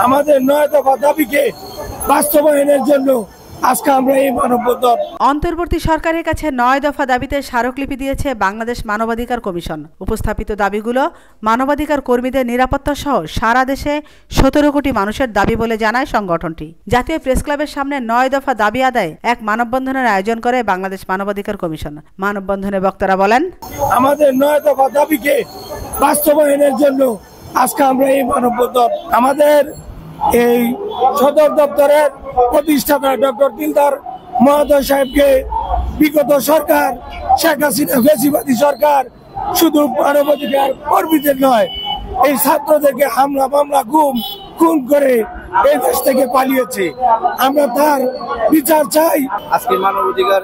আমাদের 9 দফা দাবিকে বাস্তবায়নের জন্য আজকে আমরা এই মানববন্ধন। অন্তর্বর্তী সরকারের কাছে 9 দফা দাবিতে স্মারকলিপি দিয়েছে বাংলাদেশ মানবাধিকার কমিশন। উপস্থাপিত দাবিগুলো মানবাধিকার কর্মীদের নিরাপত্তা সহ সারা দেশে 17 কোটি মানুষের দাবি বলে জানায় সংগঠনটি। জাতীয় প্রেস ক্লাবের সামনে 9 দফা দাবি আদায়ে এক মানববন্ধনের আয়োজন করে বাংলাদেশ মানবাধিকার কমিশন। মানববন্ধনে বক্তারা বলেন, আমাদের 9 দফা দাবিকে বাস্তবায়নের জন্য আজকে আমরা এই মানববন্ধন। আমাদের এই সদর দপ্তরের প্রতিষ্ঠাতা ডক্টর দিলদার মহোদয় সাহেবকে বিগত সরকার শেখ হাসিনা ফ্যাসিবাদী সরকার শুধু মানবাধিকার কর্মীদের নয়, এই ছাত্রদেরকে হামলা মামলা খুন করে এই দেশ থেকে পালিয়েছে। আমরা তার বিচার চাই। আজকে মানবাধিকার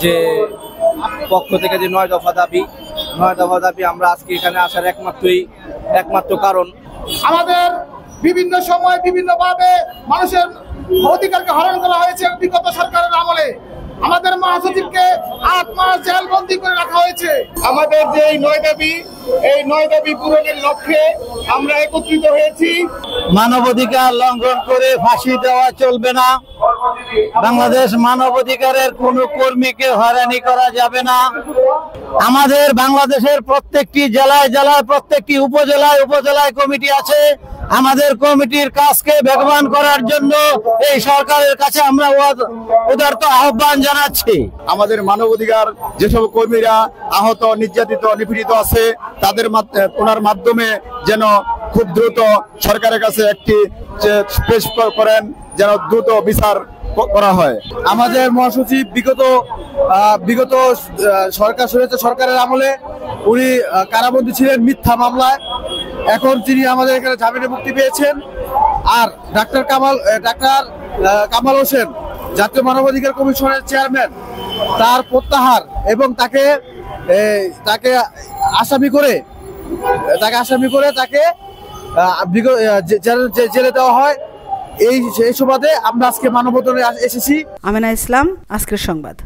যে পক্ষ থেকে যে 9 দফা দাবি আমরা আজকে এখানে আসার একমাত্র কারণ, আমাদের বিভিন্ন সময় বিভিন্নভাবে মানুষের অধিকারকে হরণ করা হয়েছে বিগত সরকারের আমলে। আমাদের মহাসচিবকে 8 মাস জেলবন্দি করে রাখা হয়েছে। আমাদের যে এই 9 দাবি পূরণের লক্ষ্যে আমরা একত্রিত হয়েছি। মানবাধিকার লঙ্ঘন করে ফাঁসি দেওয়া চলবে না। বাংলাদেশ মানবাধিকারের কোনো কর্মীকে হয়রানি করা যাবে না। আমাদের বাংলাদেশের প্রত্যেকটি জেলায় প্রত্যেকটি উপজেলায় কমিটি আছে। আমাদের কমিটির কাজকে বেগবান করার জন্য এই সরকারের কাছে আমরা উদারত আহ্বান জানাচ্ছি। আমাদের মানবাধিকার যেসব কর্মীরা আহত, নির্যাতিত, নিপীড়িত আছে তাদের মাধ্যমে যেন খুব দ্রুত সরকারের কাছে একটি পেশ করেন, যেন দ্রুত বিচার করা হয়। আমাদের মহাসচিব বিগত সরকারের আমলে উনি কারাবন্দী ছিলেন মিথ্যা মামলায়। এখন তিনি আমাদের এখানে জামিনে মুক্তি পেয়েছেন। আর ডাক্তার কামাল হোসেন, জাতীয় মানবাধিকার কমিশনের চেয়ারম্যান, তার প্রত্যাহার এবং তাকে আসামি করে তাকে জেলে দেওয়া হয়। এই সুবাদে আমরা আজকে মানববন্ধনে এসেছি। আমেনা ইসলাম, আজকের সংবাদ।